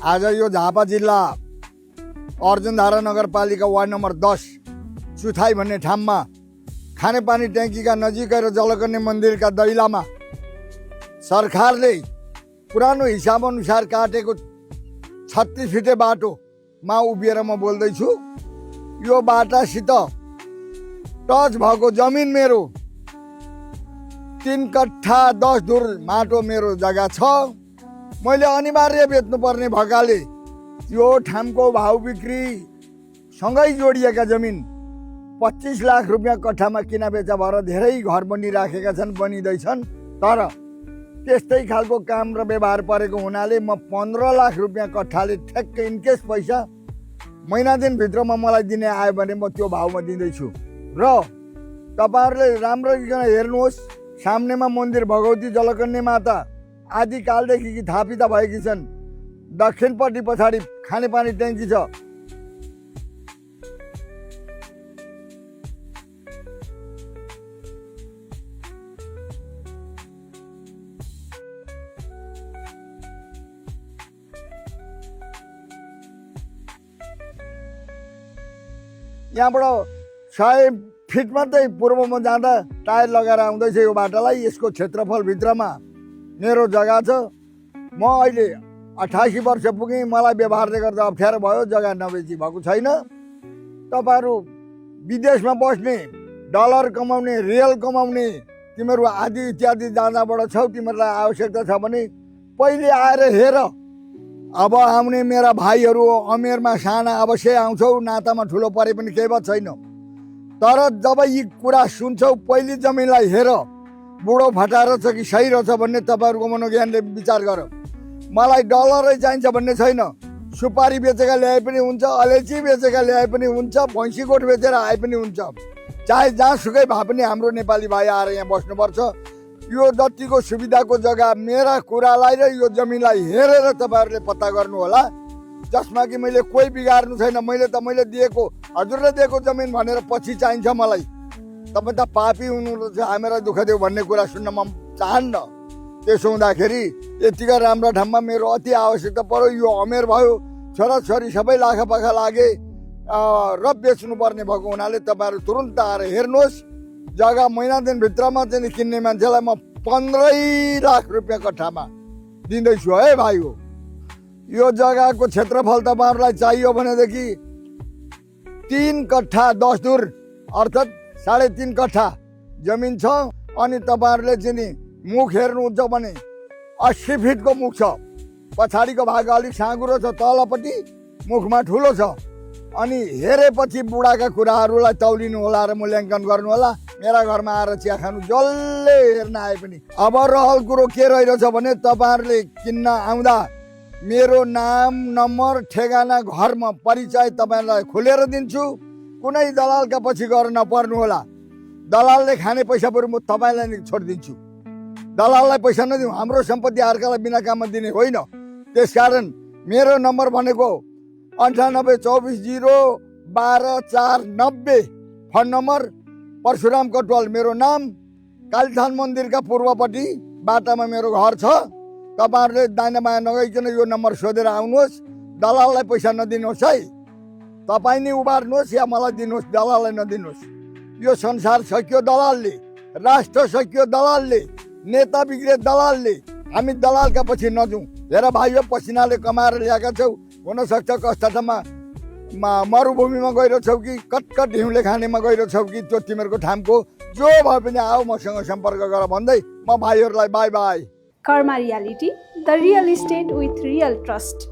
आज यो झापा जिल्ला अर्जुनधारा नगरपालिका वार्ड नम्बर 10 चुथाई भन्ने ठाउँमा खानेपानी ट्याङ्कीका नजिकै र जलकन्या मन्दिरका दैलामा सरकारले पुरानो हिसाब अनुसार काटेको 36 फिटे बाटोमा उभिएर म बोल्दैछु। यो बाटासित टच भएको जमिन मेरो 3 कट्ठा 10 धुर माटो मेरो जग्गा छ। मैले अनिवार्य बेच्नुपर्ने भएकाले यो ठाउँको भाउ बिक्री सँगै जोडिएका जमिन 25 लाख रुपियाँ कट्ठामा किना बेचा भएर धेरै घर बनिराखेका छन्, बनिँदैछन्। तर त्यस्तै खालको काम र व्यवहार परेको हुनाले म 15 लाख रुपियाँ कट्ठाले ठ्याक्क इनकेस पैसा महिना दिनभित्रमा मलाई दिने आयो भने म त्यो भाउमा दिँदैछु। र तपाईँहरूले राम्रोसँग हेर्नुहोस्, सामनेमा मन्दिर भगवती जलकन्या माता आदिकालदेखि थापित भएकी छन्। दक्षिणपट्टि पछाडि खानेपानी ट्याङ्की छ। यहाँबाट 100 फिट मात्रै पूर्वमा जाँदा टायर लगाएर आउँदैछ यो बाटालाई। यसको क्षेत्रफल भित्रमा मेरो जग्गा छ। म अहिले 88 वर्ष पुगेँ, मलाई व्यवहारले गर्दा अप्ठ्यारो भयो, जग्गा नबेची भएको छैन। तपाईँहरू विदेशमा बस्ने, डलर कमाउने, रियल कमाउने, तिमीहरू आदि इत्यादि जाँदाबाट छौ, तिमीहरूलाई आवश्यकता छ भने पहिले आएर हेर। अब आउने मेरा भाइहरू अमेरमा साना अवश्य आउँछौ, नातामा ठुलो परे पनि केही बात छैन। तर जब यी कुरा सुन्छौ पहिले जमिनलाई हेर, बुढो फटाएर छ कि सही रहेछ भन्ने तपाईँहरूको मनोज्ञानले विचार गर। मलाई डलरै चाहिन्छ भन्ने छैन। सुपारी बेचेका ल्याए पनि हुन्छ, अलैँची बेचेका ल्याए पनि हुन्छ, भैँसी गोठ बेचेर आए पनि हुन्छ। चाहे जहाँसुकै भए पनि हाम्रो नेपाली भाइ आएर यहाँ बस्नुपर्छ। यो जतिको सुविधाको जग्गा मेरा कुरालाई र यो जमिनलाई हेरेर तपाईँहरूले पत्ता गर्नु होला, जसमा कि मैले कोही बिगार्नु छैन। मैले दिएको, हजुरले दिएको जमिन भनेर पछि चाहिन्छ मलाई। तपाईँ त पापी हुनुहुन्छ, हामीलाई दुःख देऊ भन्ने कुरा सुन्न म चाहन्न। त्यसो हुँदाखेरि यतिका राम्रा ठाउँमा मेरो अति आवश्यकता पर्यो। यो अमेर भयो, छोराछोरी सबै लाखापाखा लागे र बेच्नुपर्ने भएको हुनाले तपाईँहरू तुरुन्त आएर हेर्नुहोस्। जग्गा महिना दिनभित्रमा चाहिँ किन्ने मान्छेलाई म 15 लाख रुपियाँ कट्ठामा दिँदैछु है भाइ हो। यो जग्गाको क्षेत्रफल तपाईँहरूलाई चाहियो भनेदेखि 3 कट्ठा 10 धुर अर्थात् 3.5 कट्ठा जमिन छ। अनि तपाईँहरूले चाहिँ नि मुख हेर्नुहुन्छ भने 80 फिटको मुख छ। पछाडिको भाग अलिक साँगुरो छ, तलपट्टि मुखमा ठुलो छ। अनि हेरेपछि बुढाका कुराहरूलाई तौलिनु होला र मूल्याङ्कन गर्नु होला। मेरा घरमा आएर चिया खानु जसले हेर्न आए पनि। अब रहल कुरो के रहेछ भने तपाईँहरूले किन्न आउँदा मेरो नाम, नम्बर, ठेगाना, घरमा परिचय तपाईँलाई खोलेर दिन्छु। कुनै दलालका पछि गएर नपर्नु होला। दलालले खाने पैसा बरु म तपाईँलाई नै छोडिदिन्छु। दलाललाई पैसा नदिउँ, हाम्रो सम्पत्ति अर्कालाई बिना काममा दिने होइन। त्यसकारण मेरो नम्बर भनेको 9824022490 फोन नम्बर। परशुराम कटवाल मेरो नाम। कालीथान मन्दिरका पूर्वपट्टि बाटामा मेरो घर छ। तपाईँहरूले दायाँ बायाँ नगइकन यो नम्बर सोधेर आउनुहोस्। दलाललाई पैसा नदिनुहोस् है। तपाईँ नै उबार्नुहोस् या मलाई दिनुहोस्, दलाललाई नदिनुहोस्। यो संसार सकियो दलालले, राष्ट्र सकियो दलालले, नेता बिग्रे दलालले। हामी दलालका पछि नजाउँ। हेर भाइयो, पसिनाले कमाएर ल्याएका छौ। हुनसक्छ कस्ता ठाउँमा मरुभूमिमा गइरहेछौ कि कटकट हिउँले खानेमा गइरहेछौ कि त्यो तिमीहरूको ठाउँको जो भए पनि आऊ मसँग सम्पर्क गर भन्दै म भाइहरूलाई by by. Karma reality, the real estate with real trust.